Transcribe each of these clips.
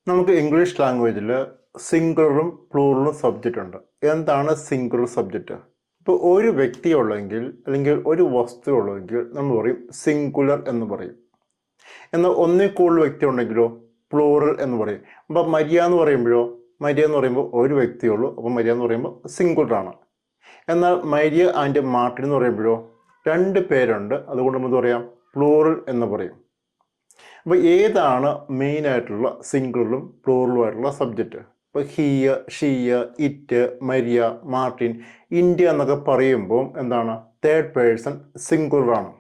നമുക്ക് ഇംഗ്ലീഷ് ലാംഗ്വേജിൽ സിംഗുലറും പ്ലൂറലും സബ്ജക്റ്റ് ഉണ്ട്. എന്താണ് സിംഗുലർ സബ്ജക്റ്റ്? ഇപ്പോൾ ഒരു വ്യക്തി ഉള്ളെങ്കിൽ അല്ലെങ്കിൽ ഒരു വസ്തു ഉള്ളെങ്കിൽ നമ്മൾ പറയും സിംഗുലർ എന്ന് പറയും. എന്നാൽ ഒന്നിൽ കൂടുതൽ വ്യക്തി ഉണ്ടെങ്കിലോ പ്ലൂറൽ എന്ന് പറയും. അപ്പോൾ മരിയ എന്ന് പറയുമ്പോൾ ഒരു വ്യക്തിയുള്ളൂ, അപ്പോൾ മരിയ എന്ന് പറയുമ്പോൾ സിംഗുലറാണ്. എന്നാൽ മരിയ ആൻഡ് മാർട്ടിൻ എന്ന് പറയുമ്പോഴോ രണ്ട് പേരുണ്ട്, അതുകൊണ്ട് നമുക്ക് പറയാം പ്ലൂറൽ എന്ന് പറയും. അപ്പോൾ ഏതാണ് മെയിനായിട്ടുള്ള സിംഗിളും പ്ലൂറലുമായിട്ടുള്ള സബ്ജക്റ്റ്? ഇപ്പോൾ he, she, it, Maria, Martin, India എന്നൊക്കെ പറയുമ്പോൾ എന്താണ്? തേർഡ് പേഴ്സൺ സിംഗുലറാണ്.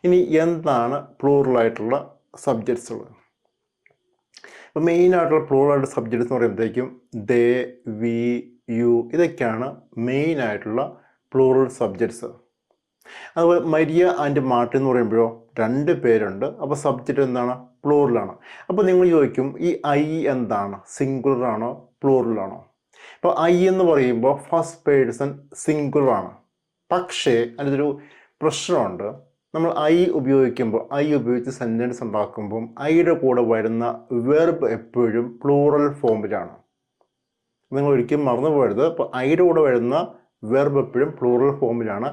ഇനി എന്താണ് പ്ലൂറലായിട്ടുള്ള സബ്ജക്ട്സുകൾ? ഇപ്പോൾ മെയിനായിട്ടുള്ള പ്ലൂറലായിട്ടുള്ള സബ്ജക്ട്സ് എന്ന് പറയുമ്പോഴത്തേക്കും ദേ, വി, യു ഇതൊക്കെയാണ് മെയിനായിട്ടുള്ള പ്ലൂറൽ സബ്ജക്ട്സ്. അതുപോലെ മരിയ ആൻഡ് മാർട്ടിൻ എന്ന് പറയുമ്പോഴോ രണ്ട് പേരുണ്ട്, അപ്പോൾ സബ്ജക്റ്റ് എന്താണ്? പ്ലൂറലാണ്. അപ്പോൾ നിങ്ങൾ ചോദിക്കും ഈ ഐ എന്താണ്? സിംഗുലറാണോ പ്ലൂറലാണോ? ഇപ്പോൾ ഐ എന്ന് പറയുമ്പോൾ ഫസ്റ്റ് പേഴ്സൺ സിംഗുലറാണ്. പക്ഷേ അതിനൊരു പ്രശ്നമുണ്ട്. നമ്മൾ ഐ ഉപയോഗിച്ച് സെൻറ്റൻസ് ഉണ്ടാക്കുമ്പം ഐയുടെ കൂടെ വരുന്ന വെർബ് എപ്പോഴും പ്ലൂറൽ ഫോമിലാണ്. നിങ്ങൾ ഒരിക്കലും മറന്നു പോകരുത്. ഇപ്പോൾ ഐയുടെ കൂടെ വരുന്ന വെർബ് എപ്പോഴും പ്ലൂറൽ ഫോമിലാണ്.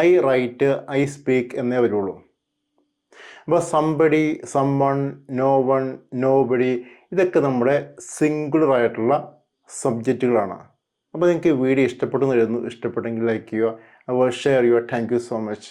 ഐ റൈറ്റ്, ഐ സ്പീക്ക് എന്നേ വരുള്ളൂ. അപ്പോൾ somebody, someone, no one, nobody ഇതൊക്കെ നമ്മുടെ സിംഗുലർ ആയിട്ടുള്ള സബ്ജക്റ്റുകളാണ്. അപ്പോൾ നിങ്ങൾക്ക് വീഡിയോ ഇഷ്ടപ്പെട്ടെന്ന് എഴുതുന്നു. ഇഷ്ടപ്പെട്ടെങ്കിൽ ലൈക്ക് ചെയ്യുക, അതുപോലെ ഷെയർ ചെയ്യുക. Thank you so much.